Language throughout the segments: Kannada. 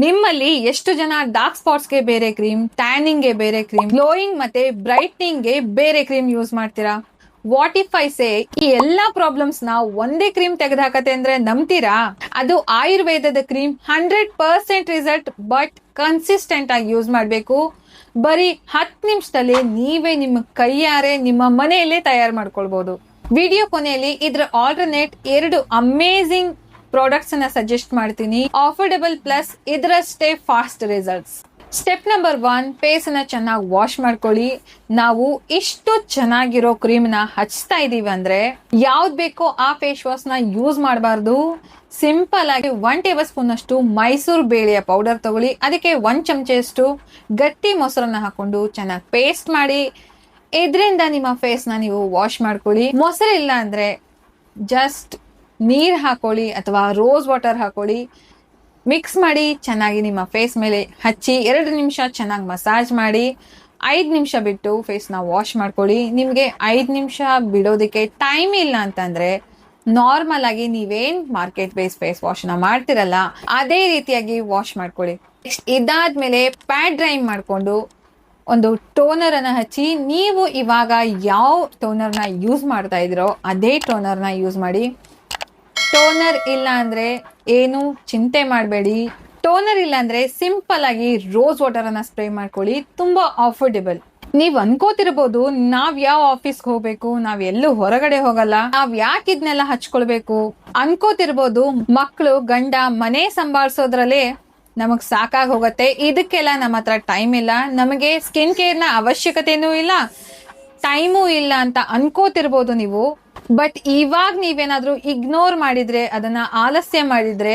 ನಿಮ್ಮಲ್ಲಿ ಎಷ್ಟು ಜನ ಡಾರ್ಕ್ ಸ್ಪಾಟ್ಸ್ ಗೆ ಬೇರೆ ಕ್ರೀಮ್, ಟ್ಯಾನಿಂಗ್ ಗೆ ಬೇರೆ ಕ್ರೀಮ್, ಗ್ಲೋಯಿಂಗ್ ಮತ್ತೆ ಬ್ರೈಟ್ನಿಂಗ್ ಗೆ ಬೇರೆ ಕ್ರೀಮ್ ಯೂಸ್ ಮಾಡ್ತೀರಾ? ವಾಟ್ ಇಫ್ ಐ ಸೇ ಈ ಎಲ್ಲಾ ಪ್ರಾಬ್ಲಮ್ಸ್ ನ ಒಂದೇ ಕ್ರೀಮ್ ತೆಗೆದುಹಾಕತ್ತೆ ಅಂದ್ರೆ ನಂಬ್ತೀರಾ? ಅದು ಆಯುರ್ವೇದದ ಕ್ರೀಮ್, 100% ರಿಸಲ್ಟ್, ಬಟ್ ಕನ್ಸಿಸ್ಟೆಂಟ್ ಆಗಿ ಯೂಸ್ ಮಾಡಬೇಕು. ಬರೀ 10 ನಿಮಿಷದಲ್ಲಿ ನೀವೇ ನಿಮ್ಮ ಕೈಯಾರೆ ನಿಮ್ಮ ಮನೆಯಲ್ಲೇ ತಯಾರು ಮಾಡ್ಕೊಳ್ಬಹುದು. ವಿಡಿಯೋ ಕೊನೆಯಲ್ಲಿ ಇದ್ರ ಆಲ್ಟರ್ನೇಟ್ 2 ಅಮೇಜಿಂಗ್ ಪ್ರಾಡಕ್ಟ್ಸ್ ಅನ್ನ ಸಜೆಸ್ಟ್ ಮಾಡ್ತೀನಿ. ಆಫರ್ಡೆಬಲ್ ಪ್ಲಸ್ ಇದರಷ್ಟೇ fast results. Step number 1, face ಅನ್ನ ಚೆನ್ನಾಗಿ ವಾಶ್ ಮಾಡ್ಕೊಳ್ಳಿ. ನಾವು ಇಷ್ಟು ಚೆನ್ನಾಗಿರೋ ಕ್ರೀಮ್ ನ ಹಚ್ತಾ ಇದೀವಿ ಅಂದ್ರೆ ಯಾವ್ದು ಬೇಕೋ ಆ ಫೇಸ್ ವಾಶ್ ನ ಯೂಸ್ ಮಾಡಬಾರ್ದು. ಸಿಂಪಲ್ ಆಗಿ 1 ಟೇಬಲ್ ಸ್ಪೂನ್ ಅಷ್ಟು ಮೈಸೂರು ಬೇಳೆಯ ಪೌಡರ್ ತಗೊಳ್ಳಿ. ಅದಕ್ಕೆ 1 ಚಮಚೆಯಷ್ಟು ಗಟ್ಟಿ ಮೊಸರನ್ನ ಹಾಕೊಂಡು ಚೆನ್ನಾಗಿ ಪೇಸ್ಟ್ ಮಾಡಿ ಇದರಿಂದ ನಿಮ್ಮ ಫೇಸ್ ನ ನೀವು ವಾಶ್ ಮಾಡ್ಕೊಳ್ಳಿ. ಮೊಸರು ಇಲ್ಲ ಅಂದ್ರೆ ಜಸ್ಟ್ ನೀರ್ ಹಾಕೊಳ್ಳಿ ಅಥವಾ ರೋಸ್ ವಾಟರ್ ಹಾಕೊಳ್ಳಿ, ಮಿಕ್ಸ್ ಮಾಡಿ ಚೆನ್ನಾಗಿ ನಿಮ್ಮ ಫೇಸ್ ಮೇಲೆ ಹಚ್ಚಿ 2 ನಿಮಿಷ ಚೆನ್ನಾಗಿ ಮಸಾಜ್ ಮಾಡಿ 5 ನಿಮಿಷ ಬಿಟ್ಟು ಫೇಸ್ ನ ವಾಶ್ ಮಾಡ್ಕೊಳ್ಳಿ. ನಿಮ್ಗೆ 5 ನಿಮಿಷ ಬಿಡೋದಕ್ಕೆ ಟೈಮ್ ಇಲ್ಲ ಅಂತಂದ್ರೆ ನಾರ್ಮಲ್ ಆಗಿ ನೀವೇನ್ ಮಾರ್ಕೆಟ್ ಬೇಸ್ ಫೇಸ್ ವಾಶ್ ನ ಮಾಡ್ತಿರಲ್ಲ ಅದೇ ರೀತಿಯಾಗಿ ವಾಶ್ ಮಾಡ್ಕೊಳ್ಳಿ. ಇದಾದ್ಮೇಲೆ ಪ್ಯಾಡ್ ಡ್ರೈ ಮಾಡ್ಕೊಂಡು ಒಂದು ಟೋನರ್ ಅನ್ನ ಹಚ್ಚಿ, ನೀವು ಇವಾಗ ಯಾವ ಟೋನರ್ ನ ಯೂಸ್ ಮಾಡ್ತಾ ಇದ್ರೋ ಅದೇ ಟೋನರ್ ನ ಯೂಸ್ ಮಾಡಿ. ಟೋನರ್ ಇಲ್ಲ ಅಂದ್ರೆ ಏನು ಚಿಂತೆ ಮಾಡಬೇಡಿ. ಟೋನರ್ ಇಲ್ಲ ಅಂದ್ರೆ ಸಿಂಪಲ್ ಆಗಿ ರೋಸ್ ವಾಟರ್ ಅನ್ನ ಸ್ಪ್ರೇ ಮಾಡ್ಕೊಳ್ಳಿ. ತುಂಬಾ ಅಫೋರ್ಡೆಬಲ್. ನೀವ್ ಅನ್ಕೋತಿರ್ಬೋದು, ನಾವ್ ಯಾವ ಆಫೀಸ್ಗೆ ಹೋಗ್ಬೇಕು, ನಾವ್ ಎಲ್ಲೂ ಹೊರಗಡೆ ಹೋಗಲ್ಲ, ನಾವ್ ಯಾಕೆ ಇದನ್ನೆಲ್ಲ ಹಚ್ಕೊಳ್ಬೇಕು ಅನ್ಕೋತಿರ್ಬೋದು. ಮಕ್ಕಳು ಗಂಡ ಮನೆ ಸಂಭಾಳಿಸೋದ್ರಲ್ಲೇ ನಮಗ್ ಸಾಕಾಗಿ ಹೋಗತ್ತೆ. ಇದಕ್ಕೆಲ್ಲ ನಮ್ಮ ಹತ್ರ ಟೈಮ್ ಇಲ್ಲ, ನಮಗೆ ಸ್ಕಿನ್ ಕೇರ್ ನ ಅವಶ್ಯಕತೆನೂ ಇಲ್ಲ, ಟೈಮು ಇಲ್ಲ ಅಂತ ಅನ್ಕೋತಿರ್ಬೋದು ನೀವು. ಬಟ್ ಇವಾಗ ನೀವೇನಾದ್ರೂ ಇಗ್ನೋರ್ ಮಾಡಿದ್ರೆ, ಅದನ್ನ ಆಲಸ್ಯ ಮಾಡಿದ್ರೆ,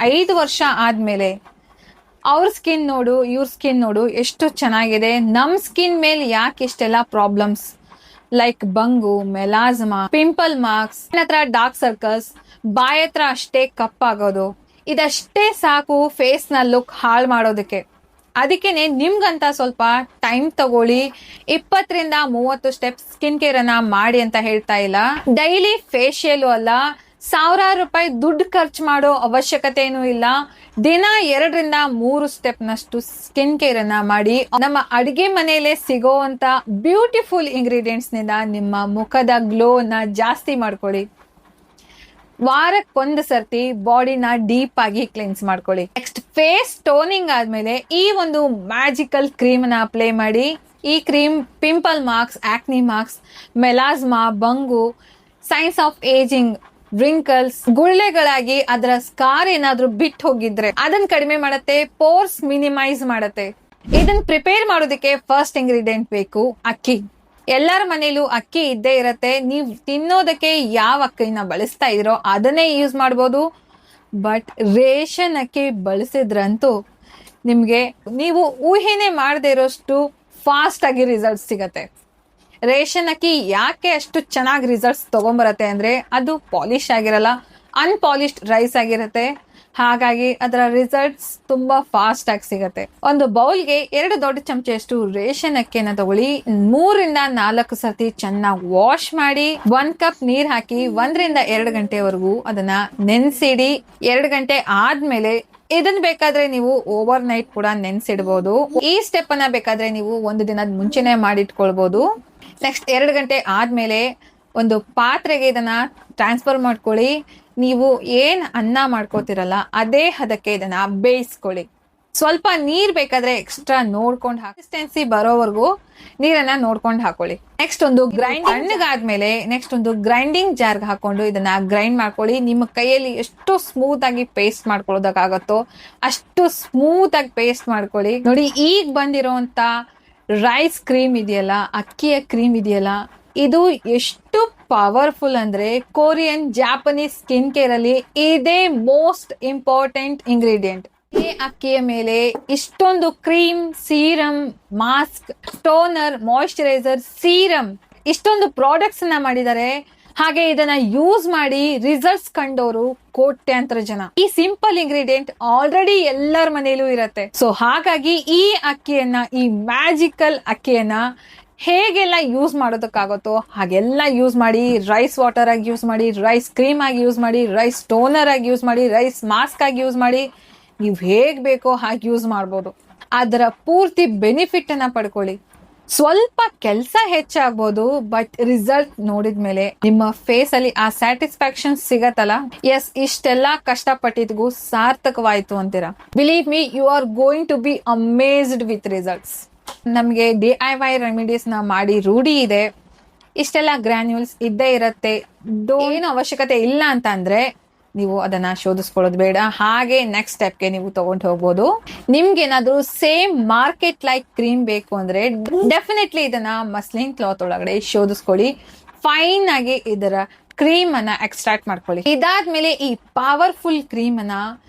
5 ವರ್ಷ ಆದ್ಮೇಲೆ ಅವ್ರ ಸ್ಕಿನ್ ನೋಡು, ಇವ್ರ ಸ್ಕಿನ್ ನೋಡು ಎಷ್ಟು ಚೆನ್ನಾಗಿದೆ, ನಮ್ ಸ್ಕಿನ್ ಮೇಲೆ ಯಾಕೆ ಇಷ್ಟೆಲ್ಲ ಪ್ರಾಬ್ಲಮ್ಸ್ ಲೈಕ್ ಬಂಗು, ಮೆಲಾಸ್ಮಾ, ಪಿಂಪಲ್ ಮಾರ್ಕ್ಸ್, ಹತ್ರ ಡಾರ್ಕ್ ಸರ್ಕಲ್ಸ್, ಬಾಯ್ ಹತ್ರ ಅಷ್ಟೇ ಕಪ್ಪಾಗೋದು, ಇದಷ್ಟೇ ಸಾಕು ಫೇಸ್ ನ ಲುಕ್ ಹಾಳು ಮಾಡೋದಕ್ಕೆ. ಅದಕ್ಕೇನೆ ನಿಮ್ಗಂತ ಸ್ವಲ್ಪ ಟೈಮ್ ತಗೊಳ್ಳಿ. 20 ರಿಂದ 30 ಸ್ಟೆಪ್ಸ್ ಸ್ಕಿನ್ ಕೇರ್ ಅನ್ನ ಮಾಡಿ ಅಂತ ಹೇಳ್ತಾ ಇಲ್ಲ. ಡೈಲಿ ಫೇಶಿಯಲ್ ಅಲ್ಲ, ಸಾವಿರಾರು ರೂಪಾಯಿ ದುಡ್ಡು ಖರ್ಚು ಮಾಡೋ ಅವಶ್ಯಕತೆನೂ ಇಲ್ಲ. ದಿನ 2 ರಿಂದ 3 ಸ್ಟೆಪ್ ನಷ್ಟು ಸ್ಕಿನ್ ಕೇರ್ ಅನ್ನ ಮಾಡಿ. ನಮ್ಮ ಅಡಿಗೆ ಮನೆಯಲ್ಲೇ ಸಿಗೋವಂತ ಬ್ಯೂಟಿಫುಲ್ ಇಂಗ್ರೀಡಿಯೆಂಟ್ಸ್ ನಿಂದ ನಿಮ್ಮ ಮುಖದ ಗ್ಲೋ ನ ಜಾಸ್ತಿ ಮಾಡ್ಕೊಳ್ಳಿ. ವಾರಕ್ಕೊಂದು ಸರ್ತಿ ಬಾಡಿನ ಡೀಪ್ ಆಗಿ ಕ್ಲೆನ್ಸ್ ಮಾಡ್ಕೊಳ್ಳಿ. ನೆಕ್ಸ್ಟ್ ಫೇಸ್ ಟೋನಿಂಗ್ ಆದ್ಮೇಲೆ ಈ ಒಂದು ಮ್ಯಾಜಿಕಲ್ ಕ್ರೀಮ್ ನ ಅಪ್ಲೈ ಮಾಡಿ. ಈ cream pimple marks, acne marks, melasma, ಬಂಗು, ಸೈನ್ಸ್ ಆಫ್ ಏಜಿಂಗ್, ರಿಂಕಲ್ಸ್, ಗುಳ್ಳೆಗಳಾಗಿ ಅದರ ಸ್ಕಾರ್ ಏನಾದ್ರೂ ಬಿಟ್ಟು ಹೋಗಿದ್ರೆ ಅದನ್ನ ಕಡಿಮೆ ಮಾಡತ್ತೆ, ಪೋರ್ಸ್ ಮಿನಿಮೈಸ್ ಮಾಡತ್ತೆ. ಇದನ್ನ ಪ್ರಿಪೇರ್ ಮಾಡೋದಕ್ಕೆ ಫಸ್ಟ್ ಇಂಗ್ರೀಡಿಯೆಂಟ್ ಬೇಕು ಅಕ್ಕಿ. ಎಲ್ಲರ ಮನೇಲೂ ಅಕ್ಕಿ ಇದ್ದೇ ಇರತ್ತೆ. ನೀವು ತಿನ್ನೋದಕ್ಕೆ ಯಾವ ಅಕ್ಕಿನ ಬಳಸ್ತಾ ಇದ್ರೋ ಅದನ್ನೇ ಯೂಸ್ ಮಾಡ್ಬೋದು. ಬಟ್ ರೇಷನ್ ಅಕ್ಕಿ ಬಳಸಿದ್ರಂತೂ ನಿಮ್ಗೆ ನೀವು ಊಹೆನೆ ಮಾಡದೇ ಇರೋಷ್ಟು ಫಾಸ್ಟ್ ಆಗಿ ರಿಸಲ್ಟ್ಸ್ ಸಿಗತ್ತೆ. ರೇಷನ್ ಅಕ್ಕಿ ಯಾಕೆ ಅಷ್ಟು ಚೆನ್ನಾಗಿ ರಿಸಲ್ಟ್ಸ್ ತಗೊಂಬರತ್ತೆ ಅಂದ್ರೆ ಅದು ಪಾಲಿಶ್ ಆಗಿರಲ್ಲ, ಅನ್ಪಾಲಿಶ್ಡ್ ರೈಸ್ ಆಗಿರತ್ತೆ. ಹಾಗಾಗಿ ಅದರ ರಿಸಲ್ಟ್ಸ್ ತುಂಬಾ ಫಾಸ್ಟ್ ಆಗಿ ಸಿಗತ್ತೆ. ಒಂದು ಬೌಲ್ಗೆ 2 ದೊಡ್ಡ ಚಮಚೆಯಷ್ಟು ರೇಷನ್ ಅಕ್ಕಿಯನ್ನ ತಗೊಳ್ಳಿ. 3 ರಿಂದ 4 ಸರ್ತಿ ಚೆನ್ನಾಗಿ ವಾಶ್ ಮಾಡಿ 1 ಕಪ್ ನೀರ್ ಹಾಕಿ 1 ರಿಂದ 2 ಗಂಟೆವರೆಗೂ ಅದನ್ನ ನೆನ್ಸಿಡಿ. 2 ಗಂಟೆ ಆದ್ಮೇಲೆ ಇದನ್ನ ಬೇಕಾದ್ರೆ ನೀವು ಓವರ್ ನೈಟ್ ಕೂಡ ನೆನ್ಸಿಡ್ಬೋದು. ಈ ಸ್ಟೆಪ್ ಅನ್ನ ಬೇಕಾದ್ರೆ ನೀವು 1 ದಿನದ ಮುಂಚೆನೆ ಮಾಡಿಟ್ಕೊಳ್ಬಹುದು. ನೆಕ್ಸ್ಟ್ 2 ಗಂಟೆ ಆದ್ಮೇಲೆ ಒಂದು ಪಾತ್ರೆಗೆ ಇದನ್ನ ಟ್ರಾನ್ಸ್ಫರ್ ಮಾಡ್ಕೊಳ್ಳಿ. ನೀವು ಏನ್ ಅನ್ನ ಮಾಡ್ಕೋತಿರಲ್ಲ ಅದೇ ಹದಕ್ಕೆ ಇದನ್ನ ಬೇಯಿಸ್ಕೊಳ್ಳಿ. ಸ್ವಲ್ಪ ನೀರ್ ಬೇಕಾದ್ರೆ ಎಕ್ಸ್ಟ್ರಾ ನೋಡ್ಕೊಂಡು ಕನ್ಸಿಸ್ಟೆನ್ಸಿ ಬರೋವರೆಗೂ ನೀರನ್ನ ನೋಡ್ಕೊಂಡು ಹಾಕೊಳ್ಳಿ. ನೆಕ್ಸ್ಟ್ ಒಂದು ತಣ್ಣಗಾದ್ಮೇಲೆ ನೆಕ್ಸ್ಟ್ ಒಂದು ಗ್ರೈಂಡಿಂಗ್ ಜಾರ್ಗೆ ಹಾಕೊಂಡು ಇದನ್ನ ಗ್ರೈಂಡ್ ಮಾಡ್ಕೊಳ್ಳಿ. ನಿಮ್ಮ ಕೈಯಲ್ಲಿ ಎಷ್ಟು ಸ್ಮೂತ್ ಆಗಿ ಪೇಸ್ಟ್ ಮಾಡ್ಕೊಳ್ಳೋದಕ್ಕಾಗತ್ತೋ ಅಷ್ಟು ಸ್ಮೂತ್ ಆಗಿ ಪೇಸ್ಟ್ ಮಾಡ್ಕೊಳ್ಳಿ. ನೋಡಿ, ಈಗ ಬಂದಿರೋಂತ ರೈಸ್ ಕ್ರೀಮ್ ಇದೆಯಲ್ಲ, ಅಕ್ಕಿಯ ಕ್ರೀಮ್ ಇದೆಯಲ್ಲ, ಇದು ಎಷ್ಟು ಪವರ್ಫುಲ್ ಅಂದ್ರೆ ಕೊರಿಯನ್, ಜಾಪನೀಸ್ ಸ್ಕಿನ್ ಕೇರ್ ಅಲ್ಲಿ ಇದೇ ಮೋಸ್ಟ್ ಇಂಪಾರ್ಟೆಂಟ್ ಇಂಗ್ರೀಡಿಯೆಂಟ್. ಈ ಅಕ್ಕಿಯ ಮೇಲೆ ಇಷ್ಟೊಂದು cream, serum, mask, toner, moisturiser, serum, ಇಷ್ಟೊಂದು ಪ್ರಾಡಕ್ಟ್ಸ್ ಅನ್ನ ಮಾಡಿದ್ದಾರೆ. ಹಾಗೆ ಇದನ್ನ ಯೂಸ್ ಮಾಡಿ ರಿಸಲ್ಟ್ಸ್ ಕಂಡೋರು ಕೋಟ್ಯಾಂತರ ಜನ. ಈ ಸಿಂಪಲ್ ಇಂಗ್ರೀಡಿಯೆಂಟ್ ಆಲ್ರೆಡಿ ಎಲ್ಲರ ಮನೆಯಲ್ಲೂ ಇರತ್ತೆ. ಸೊ ಹಾಗಾಗಿ ಈ ಅಕ್ಕಿಯನ್ನ, ಈ ಮ್ಯಾಜಿಕಲ್ ಅಕ್ಕಿಯನ್ನ ಹೇಗೆಲ್ಲ ಯೂಸ್ ಮಾಡೋದಕ್ಕಾಗತ್ತೋ ಹಾಗೆಲ್ಲ ಯೂಸ್ ಮಾಡಿ. ರೈಸ್ ವಾಟರ್ ಆಗಿ ಯೂಸ್ ಮಾಡಿ, ರೈಸ್ ಕ್ರೀಮ್ ಆಗಿ ಯೂಸ್ ಮಾಡಿ, ರೈಸ್ ಟೋನರ್ ಆಗಿ ಯೂಸ್ ಮಾಡಿ, ರೈಸ್ ಮಾಸ್ಕ್ ಆಗಿ ಯೂಸ್ ಮಾಡಿ. ನೀವು ಹೇಗ್ ಬೇಕೋ ಹಾಗೆ ಯೂಸ್ ಮಾಡ್ಬೋದು. ಅದರ ಪೂರ್ತಿ ಬೆನಿಫಿಟ್ ಅನ್ನ ಪಡ್ಕೊಳ್ಳಿ. ಸ್ವಲ್ಪ ಕೆಲಸ ಹೆಚ್ಚಾಗ್ಬೋದು, ಬಟ್ ರಿಸಲ್ಟ್ ನೋಡಿದ್ಮೇಲೆ ನಿಮ್ಮ ಫೇಸ್ ಅಲ್ಲಿ ಆ ಸ್ಯಾಟಿಸ್ಫ್ಯಾಕ್ಷನ್ ಸಿಗತ್ತಲ್ಲ, ಎಸ್ ಇಷ್ಟೆಲ್ಲಾ ಕಷ್ಟಪಟ್ಟಿದ್ಗೂ ಸಾರ್ಥಕವಾಯ್ತು ಅಂತೀರಾ. Believe me, you are going to be amazed with results. ನಮ್ಗೆ DIY ರೆಮಿಡೀಸ್ ನ ಮಾಡಿ ರೂಢಿ ಇದೆ, ಇಷ್ಟೆಲ್ಲ ಗ್ರಾನ್ಯೂಲ್ಸ್ ಇದ್ದೇ ಇರತ್ತೆ, ಏನು ಅವಶ್ಯಕತೆ ಇಲ್ಲ ಅಂತ ಅಂದ್ರೆ ನೀವು ಅದನ್ನ ಶೋಧಿಸ್ಕೊಳ್ಳೋದು ಬೇಡ. ಹಾಗೆ ನೆಕ್ಸ್ಟ್ ಸ್ಟೆಪ್ಗೆ ನೀವು ತಗೊಂಡು ಹೋಗ್ಬೋದು. ನಿಮ್ಗೆ ಏನಾದ್ರು ಸೇಮ್ ಮಾರ್ಕೆಟ್ ಲೈಕ್ ಕ್ರೀಮ್ ಬೇಕು ಅಂದ್ರೆ ಡೆಫಿನೆಟ್ಲಿ ಇದನ್ನ ಮಸ್ಲಿನ್ ಕ್ಲಾತ್ ಒಳಗಡೆ ಶೋಧಿಸ್ಕೊಳ್ಳಿ. ಫೈನ್ ಆಗಿ ಇದರ ಕ್ರೀಮ್ ಅನ್ನ ಎಕ್ಸ್ಟ್ರಾಕ್ಟ್ ಮಾಡ್ಕೊಳ್ಳಿ. ಇದಾದ್ಮೇಲೆ ಈ ಪವರ್ಫುಲ್ ಕ್ರೀಮ್ ಅನ್ನ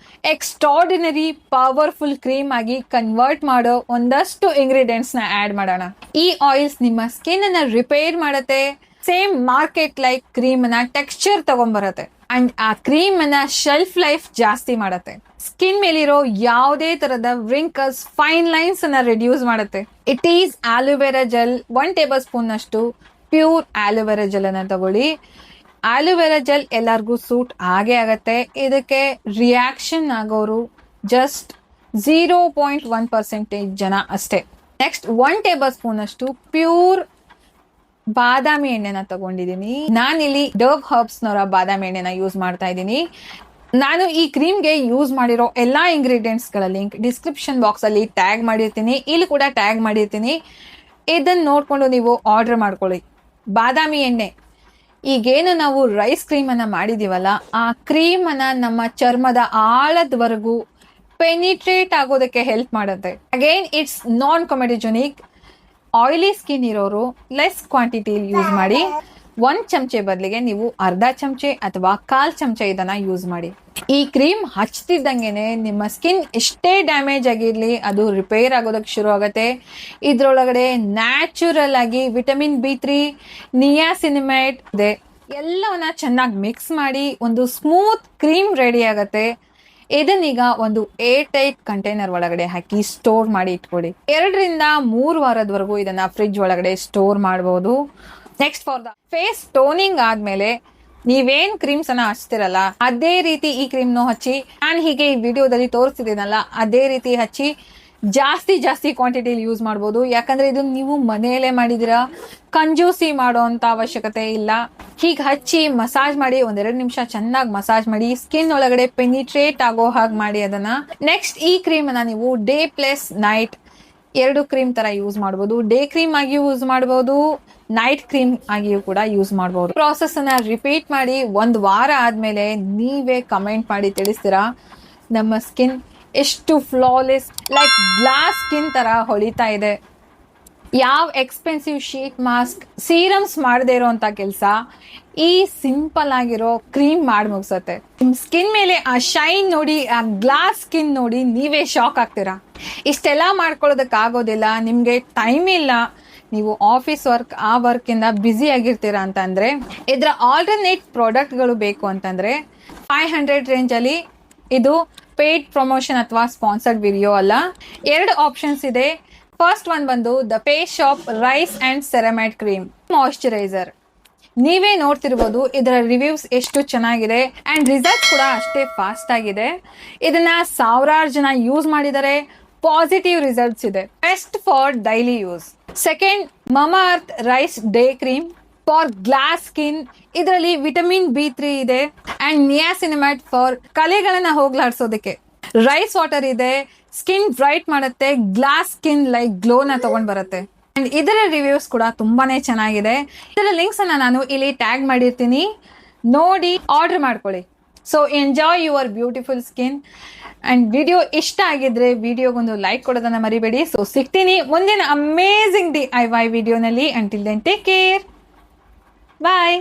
ಎಕ್ಸ್ಟ್ರಾರ್ಡಿನರಿ ಪವರ್ಫುಲ್ ಕ್ರೀಮ್ ಆಗಿ ಕನ್ವರ್ಟ್ ಮಾಡೋ ಒಂದಷ್ಟು ಇಂಗ್ರೀಡಿಯೆಂಟ್ಸ್ ನ ಆಡ್ ಮಾಡೋಣ. ಈ ಆಯಿಲ್ಸ್ ನಿಮ್ಮ ಸ್ಕಿನ್ ಅನ್ನ ರಿಪೇರ್ ಮಾಡುತ್ತೆ, ಸೇಮ್ ಮಾರ್ಕೆಟ್ ಲೈಕ್ ಕ್ರೀಮ್ ಅನ್ನ ಟೆಕ್ಸ್ಚರ್ ತಗೊಂಡ್ಬರತ್ತೆ, ಅಂಡ್ ಆ ಕ್ರೀಮ್ ಅನ್ನ ಶೆಲ್ಫ್ ಲೈಫ್ ಜಾಸ್ತಿ ಮಾಡತ್ತೆ. ಸ್ಕಿನ್ ಮೇಲಿರೋ ಯಾವುದೇ ತರದ ವ್ರಿಂಕಲ್ಸ್, ಫೈನ್ ಲೈನ್ಸ್ ಅನ್ನ ರಿಡ್ಯೂಸ್ ಮಾಡುತ್ತೆ. It is aloe vera gel. 1 table spoon ಅಷ್ಟು ಪ್ಯೂರ್ ಆಲೋವೆರಾ ಜೆಲ್ ಅನ್ನ ತಗೊಳ್ಳಿ. ಆಲೋವೆರಾ ಜೆಲ್ ಎಲ್ಲರಿಗೂ ಸೂಟ್ ಆಗೇ ಆಗತ್ತೆ. ಇದಕ್ಕೆ ರಿಯಾಕ್ಷನ್ ಆಗೋರು ಜಸ್ಟ್ 0.1% ಜನ ಅಷ್ಟೇ. ನೆಕ್ಸ್ಟ್ 1 ಟೇಬಲ್ ಸ್ಪೂನ್ ಅಷ್ಟು ಪ್ಯೂರ್ ಬಾದಾಮಿ ಎಣ್ಣೆನ ತಗೊಂಡಿದ್ದೀನಿ. ನಾನಿಲ್ಲಿ ಡವ್ ಹರ್ಬ್ಸ್ ನವರ ಬಾದಾಮಿ ಎಣ್ಣೆನ ಯೂಸ್ ಮಾಡ್ತಾ ಇದ್ದೀನಿ. ನಾನು ಈ ಕ್ರೀಮ್ಗೆ ಯೂಸ್ ಮಾಡಿರೋ ಎಲ್ಲಾ ಇಂಗ್ರೀಡಿಯೆಂಟ್ಸ್ ಗಳ ಲಿಂಕ್ ಡಿಸ್ಕ್ರಿಪ್ಷನ್ ಬಾಕ್ಸ್ ಅಲ್ಲಿ ಟ್ಯಾಗ್ ಮಾಡಿರ್ತೀನಿ, ಇಲ್ಲಿ ಕೂಡ ಟ್ಯಾಗ್ ಮಾಡಿರ್ತೀನಿ. ಇದನ್ನ ನೋಡ್ಕೊಂಡು ನೀವು ಆರ್ಡರ್ ಮಾಡ್ಕೊಳ್ಳಿ. ಬಾದಾಮಿ ಎಣ್ಣೆ, ಈಗೇನು ನಾವು ರೈಸ್ ಕ್ರೀಮ್ ಅನ್ನ ಮಾಡಿದೀವಲ್ಲ, ಆ ಕ್ರೀಮ್ ಅನ್ನ ನಮ್ಮ ಚರ್ಮದ ಆಳದವರೆಗೂ ಪೆನಿಟ್ರೇಟ್ ಆಗೋದಕ್ಕೆ ಹೆಲ್ಪ್ ಮಾಡುತ್ತೆ. Again it's non comedogenic. Oily skin ಇರೋರು ಲೆಸ್ ಕ್ವಾಂಟಿಟಿ ಯೂಸ್ ಮಾಡಿ. 1 ಚಮಚೆ ಬದಲಿಗೆ ನೀವು ಅರ್ಧ ಚಮಚೆ ಅಥವಾ 1/4 ಚಮಚೆ ಇದನ್ನ ಯೂಸ್ ಮಾಡಿ. ಈ ಕ್ರೀಮ್ ಹಚ್ತಿದ್ದಂಗೆನೆ ನಿಮ್ಮ ಸ್ಕಿನ್ ಎಷ್ಟೇ ಡ್ಯಾಮೇಜ್ ಆಗಿರ್ಲಿ ಅದು ರಿಪೇರ್ ಆಗೋದಕ್ಕೆ ಶುರು ಆಗುತ್ತೆ. ಇದ್ರೊಳಗಡೆ ನ್ಯಾಚುರಲ್ ಆಗಿ ವಿಟಮಿನ್ B3, ನಿಯಾಸಿನಮೈಡ್ ಇದೆ. ಎಲ್ಲವನ್ನ ಚೆನ್ನಾಗಿ ಮಿಕ್ಸ್ ಮಾಡಿ ಒಂದು ಸ್ಮೂತ್ ಕ್ರೀಮ್ ರೆಡಿ ಆಗತ್ತೆ. ಇದನ್ನೀಗ ಒಂದು ಏರ್ ಟೈಟ್ ಕಂಟೈನರ್ ಒಳಗಡೆ ಹಾಕಿ ಸ್ಟೋರ್ ಮಾಡಿ ಇಟ್ಕೊಳ್ಳಿ. 2 ರಿಂದ 3 ವಾರದವರೆಗೂ ಇದನ್ನ ಫ್ರಿಡ್ಜ್ ಒಳಗಡೆ ಸ್ಟೋರ್ ಮಾಡಬಹುದು. Next for the face toning ಆದ್ಮೇಲೆ ನೀವೇನ್ ಕ್ರೀಮ್ಸ್ ಅನ್ನ ಹಚ್ತಿರಲ್ಲ ಅದೇ ರೀತಿ ಈ ಕ್ರೀಮ್ನು ಹಚ್ಚಿ. ನಾನು ಹೀಗೆ ಈ ವಿಡಿಯೋದಲ್ಲಿ ತೋರಿಸ್ತಿದ್ದೀನಲ್ಲ ಅದೇ ರೀತಿ ಹಚ್ಚಿ ಜಾಸ್ತಿ ಕ್ವಾಂಟಿಟಿಲಿ ಯೂಸ್ ಮಾಡ್ಬೋದು. ಯಾಕಂದ್ರೆ ಇದು ನೀವು ಮನೆಯಲ್ಲೇ ಮಾಡಿದಿರಾ, ಕಂಜೂಸಿ ಮಾಡೋ ಅಂತ ಅವಶ್ಯಕತೆ ಇಲ್ಲ. ಹೀಗೆ ಹಚ್ಚಿ ಮಸಾಜ್ ಮಾಡಿ 1-2 ನಿಮಿಷ ಚೆನ್ನಾಗಿ ಮಸಾಜ್ ಮಾಡಿ ಸ್ಕಿನ್ ಒಳಗಡೆ ಪೆನಿಟ್ರೇಟ್ ಆಗೋ ಹಾಗೆ ಮಾಡಿ ಅದನ್ನ. ನೆಕ್ಸ್ಟ್ ಈ ಕ್ರೀಮ್ ಅನ್ನ ನೀವು ಡೇ ಪ್ಲಸ್ ನೈಟ್ 2 ಕ್ರೀಮ್ ತರ ಯೂಸ್ ಮಾಡಬಹುದು. ಡೇ ಕ್ರೀಮ್ ಆಗಿ ಯೂಸ್ ಮಾಡಬಹುದು, ನೈಟ್ ಕ್ರೀಮ್ ಆಗಿಯೂ ಕೂಡ ಯೂಸ್ ಮಾಡಬಹುದು. ಪ್ರಾಸೆಸ್ ಅನ್ನ ರಿಪೀಟ್ ಮಾಡಿ 1 ವಾರ ಆದ್ಮೇಲೆ ನೀವೇ ಕಮೆಂಟ್ ಮಾಡಿ ತಿಳಿಸ್ತೀರಾ ನಮ್ಮ ಸ್ಕಿನ್ ಎಷ್ಟು ಫ್ಲಾಲೆಸ್ ಲೈಕ್ ಗ್ಲಾಸ್ ಸ್ಕಿನ್ ತರ ಹೊಳಿತಾ ಇದೆ. ಯಾವ ಎಕ್ಸ್ಪೆನ್ಸಿವ್ ಶೀಟ್ ಮಾಸ್ಕ್, ಸೀರಮ್ಸ್ ಮಾಡದೇ ಇರೋಂತ ಕೆಲಸ ಈ ಸಿಂಪಲ್ ಆಗಿರೋ ಕ್ರೀಮ್ ಮಾಡಿ ಮುಗಿಸತ್ತೆ. ನಿಮ್ ಸ್ಕಿನ್ ಮೇಲೆ ಆ ಶೈನ್ ನೋಡಿ, ಆ ಗ್ಲಾಸ್ ಸ್ಕಿನ್ ನೋಡಿ ನೀವೇ ಶಾಕ್ ಆಗ್ತೀರಾ. ಇಷ್ಟೆಲ್ಲ ಮಾಡ್ಕೊಳ್ಳೋದಕ್ಕೆ ಆಗೋದಿಲ್ಲ, ನಿಮ್ಗೆ ಟೈಮ್ ಇಲ್ಲ, ನೀವು ಆಫೀಸ್ ವರ್ಕ್ ಆ ವರ್ಕ್ ಇಂದ ಬ್ಯುಸಿ ಆಗಿರ್ತೀರಾ ಅಂತಂದ್ರೆ ಇದ್ರ ಆಲ್ಟರ್ನೇಟ್ ಪ್ರಾಡಕ್ಟ್ ಗಳು ಬೇಕು ಅಂತಂದ್ರೆ 500 ರೇಂಜ್ ಅಲ್ಲಿ ಇದು ಪೇಡ್ ಪ್ರಮೋಷನ್ ಅಥವಾ ಸ್ಪಾನ್ಸರ್ಡ್ ವಿಡಿಯೋ ಅಲ್ಲ. 2 ಆಪ್ಷನ್ಸ್ ಇದೆ. ಫಸ್ಟ್ ಒನ್ ಬಂದು the Face Shop rice and ceramide cream moisturiser. ನೀವೇ ನೋಡ್ತಿರ್ಬೋದು ಇದರ ರಿವ್ಯೂಸ್ ಎಷ್ಟು ಚೆನ್ನಾಗಿದೆ ಅಂಡ್ ರಿಸಲ್ಟ್ಸ್ ಕೂಡ ಅಷ್ಟೇ ಫಾಸ್ಟ್ ಆಗಿದೆ. ಇದನ್ನ 1000 ಜನ ಯೂಸ್ ಮಾಡಿದರೆ ಪಾಸಿಟಿವ್ ರಿಸಲ್ಟ್ಸ್ ಇದೆ. Best for daily use. Second, Mamaearth rice day cream for glass skin. ಇದರಲ್ಲಿ ವಿಟಮಿನ್ B3 ಇದೆ ಅಂಡ್ ನಿಯಾಸಿನಮೈಡ್ ಫಾರ್ ಕಲೆಗಳನ್ನ ಹೋಗ್ಲಾಡ್ಸೋದಕ್ಕೆ. ರೈಸ್ ವಾಟರ್ ಇದೆ, ಸ್ಕಿನ್ ಬ್ರೈಟ್ ಮಾಡುತ್ತೆ, ಗ್ಲಾಸ್ ಸ್ಕಿನ್ ಲೈಕ್ ಗ್ಲೋನ ತಗೊಂಡ್ ಬರುತ್ತೆ. ಅಂಡ್ ಇದರ ರಿವ್ಯೂಸ್ ಕೂಡ ತುಂಬಾನೇ ಚೆನ್ನಾಗಿದೆ. ಇದರ ಲಿಂಕ್ಸ್ ಅನ್ನ ನಾನು ಇಲ್ಲಿ ಟ್ಯಾಗ್ ಮಾಡಿರ್ತೀನಿ, ನೋಡಿ ಆರ್ಡರ್ ಮಾಡ್ಕೊಳ್ಳಿ. So enjoy your beautiful skin. And video ಇಷ್ಟ ಆಗಿದ್ರೆ ವಿಡಿಯೋಗೊಂದು ಲೈಕ್ ಕೊಡೋದನ್ನ ಮರಿಬೇಡಿ. ಸೊ ಸಿಗ್ತೀನಿ ಮುಂದಿನ ಅಮೇಸಿಂಗ್ DIY ವಿಡಿಯೋನಲ್ಲಿ. ಅಂಟಿಲ್ ದೆನ್ ಟೇಕ್ ಕೇರ್, ಬಾಯ್.